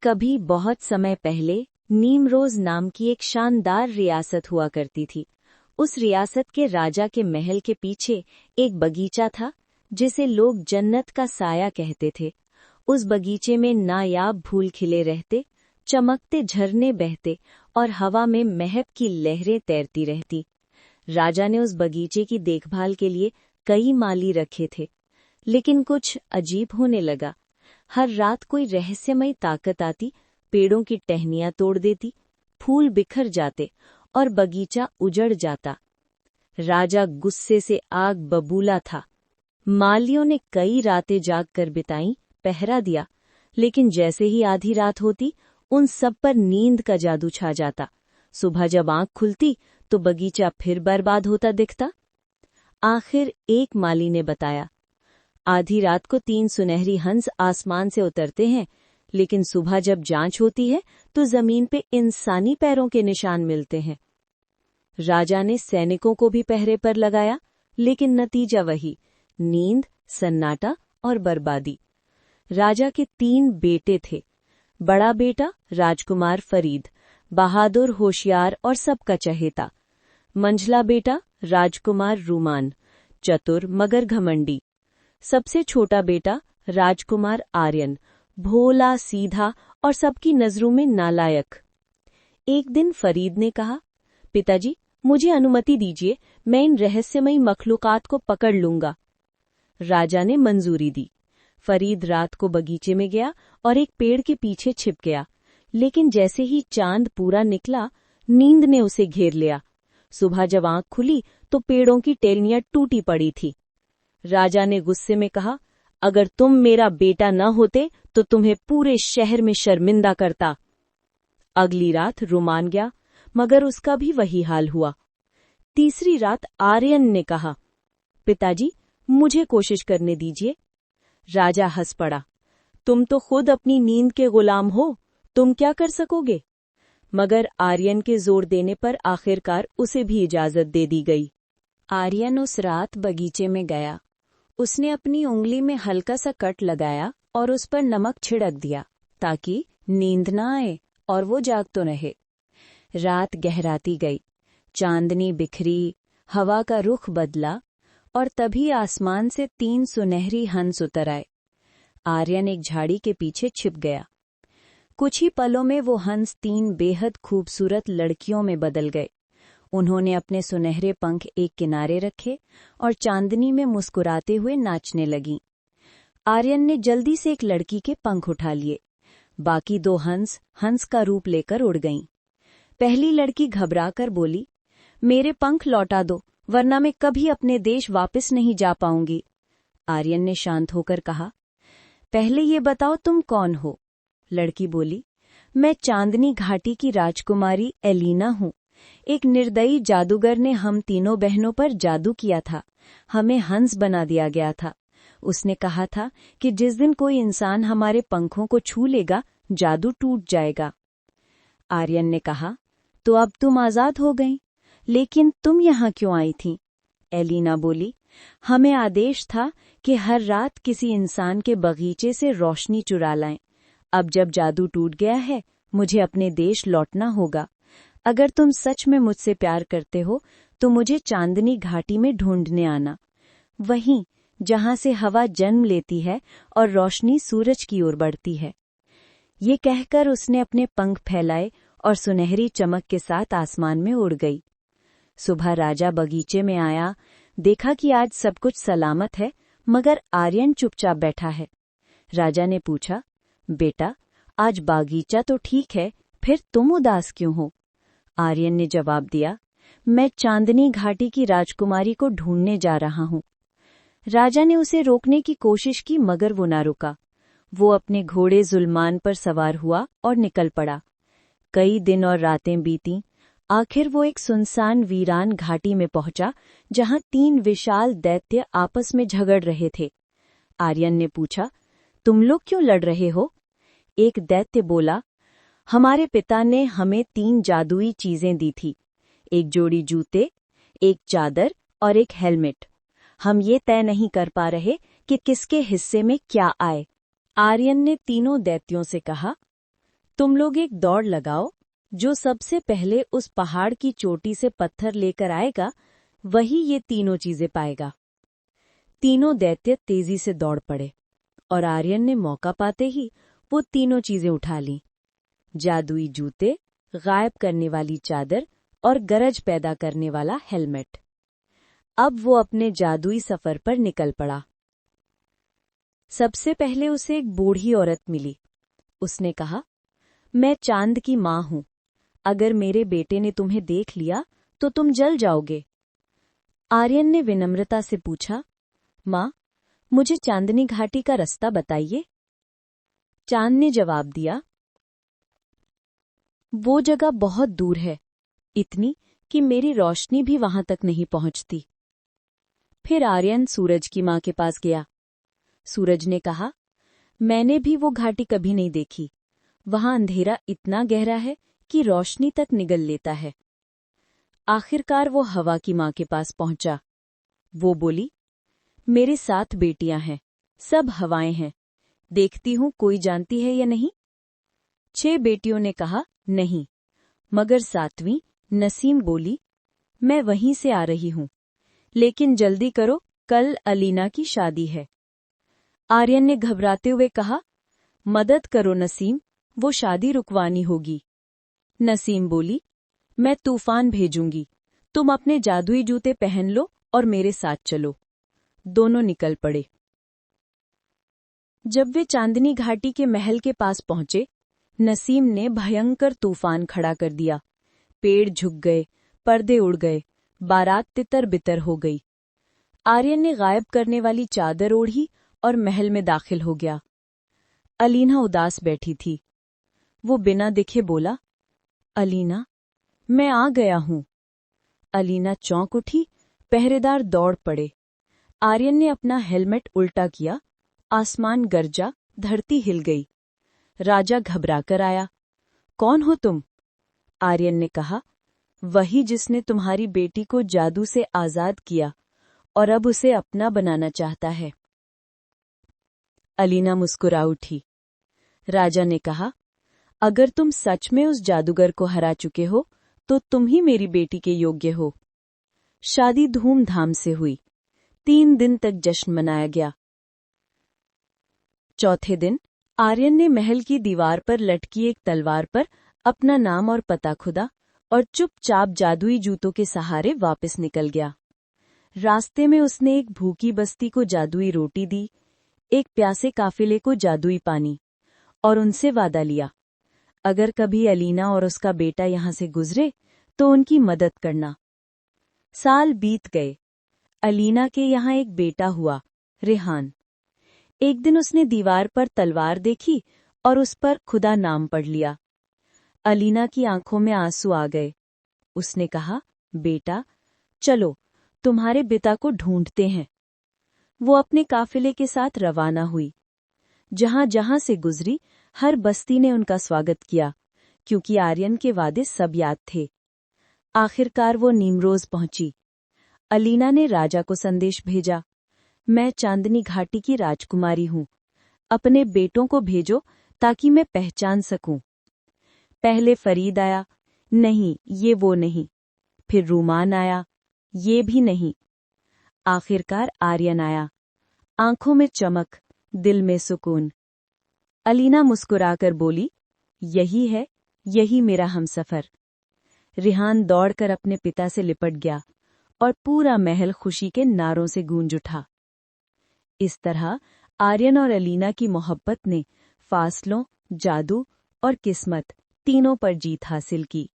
कभी बहुत समय पहले नीमरोज नाम की एक शानदार रियासत हुआ करती थी। उस रियासत के राजा के महल के पीछे एक बगीचा था जिसे लोग जन्नत का साया कहते थे। उस बगीचे में नायाब फूल खिले रहते, चमकते झरने बहते और हवा में महक की लहरें तैरती रहती। राजा ने उस बगीचे की देखभाल के लिए कई माली रखे थे, लेकिन कुछ अजीब होने लगा। हर रात कोई रहस्यमयी ताकत आती, पेड़ों की टहनियां तोड़ देती, फूल बिखर जाते और बगीचा उजड़ जाता। राजा गुस्से से आग बबूला था। मालियों ने कई रातें जागकर बिताईं, पहरा दिया, लेकिन जैसे ही आधी रात होती उन सब पर नींद का जादू छा जाता। सुबह जब आंख खुलती तो बगीचा फिर बर्बाद होता दिखता। आखिर एक माली ने बताया, आधी रात को 3 सुनहरी हंस आसमान से उतरते हैं, लेकिन सुबह जब जांच होती है तो जमीन पे इंसानी पैरों के निशान मिलते हैं। राजा ने सैनिकों को भी पहरे पर लगाया, लेकिन नतीजा वही, नींद, सन्नाटा और बर्बादी। राजा के 3 बेटे थे। बड़ा बेटा राजकुमार फरीद, बहादुर, होशियार और सबका चहेता। मंझला बेटा राजकुमार रूमान, चतुर मगर घमंडी। सबसे छोटा बेटा राजकुमार आर्यन, भोला, सीधा और सबकी नजरों में नालायक। एक दिन फरीद ने कहा, पिताजी, मुझे अनुमति दीजिए, मैं इन रहस्यमयी मखलूकात को पकड़ लूंगा। राजा ने मंजूरी दी। फरीद रात को बगीचे में गया और एक पेड़ के पीछे छिप गया, लेकिन जैसे ही चांद पूरा निकला, नींद ने उसे घेर लिया। सुबह जब आंख खुली तो पेड़ों की टहनियां टूटी पड़ी थी। राजा ने गुस्से में कहा, अगर तुम मेरा बेटा न होते तो तुम्हें पूरे शहर में शर्मिंदा करता। अगली रात रुमान गया, मगर उसका भी वही हाल हुआ। तीसरी रात आर्यन ने कहा, पिताजी, मुझे कोशिश करने दीजिए। राजा हंस पड़ा, तुम तो खुद अपनी नींद के गुलाम हो, तुम क्या कर सकोगे? मगर आर्यन के जोर देने पर आखिरकार उसे भी इजाजत दे दी गई। आर्यन उस रात बगीचे में गया। उसने अपनी उंगली में हल्का सा कट लगाया और उस पर नमक छिड़क दिया, ताकि नींद न आए और वो जाग तो रहे। रात गहराती गई, चांदनी बिखरी, हवा का रुख बदला और तभी आसमान से 3 सुनहरी हंस उतर आए। आर्यन एक झाड़ी के पीछे छिप गया। कुछ ही पलों में वो हंस 3 बेहद खूबसूरत लड़कियों में बदल गए। उन्होंने अपने सुनहरे पंख एक किनारे रखे और चांदनी में मुस्कुराते हुए नाचने लगीं। आर्यन ने जल्दी से एक लड़की के पंख उठा लिए। बाकी 2 हंस का रूप लेकर उड़ गईं। पहली लड़की घबराकर बोली, मेरे पंख लौटा दो, वरना मैं कभी अपने देश वापस नहीं जा पाऊंगी। आर्यन ने शांत होकर कहा, पहले ये बताओ तुम कौन हो? लड़की बोली, मैं चांदनी घाटी की राजकुमारी एलिना हूँ। एक निर्दयी जादूगर ने हम तीनों बहनों पर जादू किया था। हमें हंस बना दिया गया था। उसने कहा था कि जिस दिन कोई इंसान हमारे पंखों को छू लेगा, जादू टूट जाएगा। आर्यन ने कहा, तो अब तुम आजाद हो गईं, लेकिन तुम यहाँ क्यों आई थीं? एलिना बोली, हमें आदेश था कि हर रात किसी इंसान के बगीचे से रोशनी चुरा लाएं। अब जब जादू टूट गया है, मुझे अपने देश लौटना होगा। अगर तुम सच में मुझसे प्यार करते हो तो मुझे चांदनी घाटी में ढूंढने आना, वहीं जहां से हवा जन्म लेती है और रोशनी सूरज की ओर बढ़ती है। ये कहकर उसने अपने पंख फैलाए और सुनहरी चमक के साथ आसमान में उड़ गई। सुबह राजा बगीचे में आया, देखा कि आज सब कुछ सलामत है, मगर आर्यन चुपचाप बैठा है। राजा ने पूछा, बेटा, आज बागीचा तो ठीक है, फिर तुम उदास क्यों हो? आर्यन ने जवाब दिया, मैं चांदनी घाटी की राजकुमारी को ढूंढने जा रहा हूँ। राजा ने उसे रोकने की कोशिश की, मगर वो ना रुका। वो अपने घोड़े जुल्मान पर सवार हुआ और निकल पड़ा। कई दिन और रातें बीतीं। आखिर वो एक सुनसान वीरान घाटी में पहुंचा, जहां 3 विशाल दैत्य आपस में झगड़ रहे थे। आर्यन ने पूछा, तुम लोग क्यों लड़ रहे हो? एक दैत्य बोला, हमारे पिता ने हमें 3 जादुई चीजें दी थी, एक जोड़ी जूते, एक चादर और एक हेलमेट। हम ये तय नहीं कर पा रहे कि किसके हिस्से में क्या आए। आर्यन ने तीनों दैत्यों से कहा, तुम लोग एक दौड़ लगाओ, जो सबसे पहले उस पहाड़ की चोटी से पत्थर लेकर आएगा वही ये तीनों चीजें पाएगा। तीनों दैत्य तेजी से दौड़ पड़े और आर्यन ने मौका पाते ही वो तीनों चीजें उठा लीं। जादुई जूते, गायब करने वाली चादर और गरज पैदा करने वाला हेलमेट। अब वो अपने जादुई सफर पर निकल पड़ा। सबसे पहले उसे एक बूढ़ी औरत मिली। उसने कहा, मैं चांद की माँ हूं। अगर मेरे बेटे ने तुम्हें देख लिया तो तुम जल जाओगे। आर्यन ने विनम्रता से पूछा, माँ, मुझे चांदनी घाटी का रास्ता बताइए। चांद ने जवाब दिया, वो जगह बहुत दूर है, इतनी कि मेरी रोशनी भी वहां तक नहीं पहुंचती। फिर आर्यन सूरज की माँ के पास गया। सूरज ने कहा, मैंने भी वो घाटी कभी नहीं देखी। वहां अंधेरा इतना गहरा है कि रोशनी तक निगल लेता है। आखिरकार वो हवा की माँ के पास पहुंचा। वो बोली, मेरे 7 बेटियां हैं, सब हवाएं हैं। देखती हूं कोई जानती है या नहीं। 6 बेटियों ने कहा, नहीं, मगर 7वीं नसीम बोली, मैं वहीं से आ रही हूं, लेकिन जल्दी करो, कल अलीना की शादी है। आर्यन ने घबराते हुए कहा, मदद करो नसीम, वो शादी रुकवानी होगी। नसीम बोली, मैं तूफान भेजूंगी, तुम अपने जादुई जूते पहन लो और मेरे साथ चलो। दोनों निकल पड़े। जब वे चांदनी घाटी के महल के पास पहुंचे, नसीम ने भयंकर तूफान खड़ा कर दिया। पेड़ झुक गए, पर्दे उड़ गए, बारात तितर बितर हो गई। आर्यन ने गायब करने वाली चादर ओढ़ी और महल में दाखिल हो गया। अलीना उदास बैठी थी। वो बिना दिखे बोला, अलीना, मैं आ गया हूं। अलीना चौंक उठी, पहरेदार दौड़ पड़े। आर्यन ने अपना हेलमेट उल्टा किया, आसमान गरजा, धरती हिल गई। राजा घबराकर आया। कौन हो तुम? आर्यन ने कहा, वही जिसने तुम्हारी बेटी को जादू से आजाद किया और अब उसे अपना बनाना चाहता है। अलीना मुस्कुरा उठी। राजा ने कहा, अगर तुम सच में उस जादूगर को हरा चुके हो तो तुम ही मेरी बेटी के योग्य हो। शादी धूमधाम से हुई। 3 दिन तक जश्न मनाया गया। चौथे दिन आर्यन ने महल की दीवार पर लटकी एक तलवार पर अपना नाम और पता खुदा और चुपचाप जादुई जूतों के सहारे वापस निकल गया। रास्ते में उसने एक भूखी बस्ती को जादुई रोटी दी, एक प्यासे काफिले को जादुई पानी, और उनसे वादा लिया, अगर कभी अलीना और उसका बेटा यहां से गुजरे तो उनकी मदद करना। साल बीत गए। अलीना के यहाँ एक बेटा हुआ, रेहान। एक दिन उसने दीवार पर तलवार देखी और उस पर खुदा नाम पढ़ लिया। अलीना की आंखों में आंसू आ गए। उसने कहा, बेटा, चलो तुम्हारे पिता को ढूंढते हैं। वो अपने काफिले के साथ रवाना हुई। जहां जहां से गुजरी हर बस्ती ने उनका स्वागत किया, क्योंकि आर्यन के वादे सब याद थे। आखिरकार वो नीमरोज पहुंची। अलीना ने राजा को संदेश भेजा, मैं चांदनी घाटी की राजकुमारी हूं। अपने बेटों को भेजो ताकि मैं पहचान सकूं। पहले फरीद आया, नहीं ये वो नहीं। फिर रूमान आया, ये भी नहीं। आखिरकार आर्यन आया, आंखों में चमक, दिल में सुकून। अलीना मुस्कुराकर बोली, यही है, यही मेरा हमसफर। रेहान दौड़कर अपने पिता से लिपट गया और पूरा महल खुशी के नारों से गूंज उठा। इस तरह आर्यन और अलीना की मोहब्बत ने फासलों, जादू और किस्मत तीनों पर जीत हासिल की।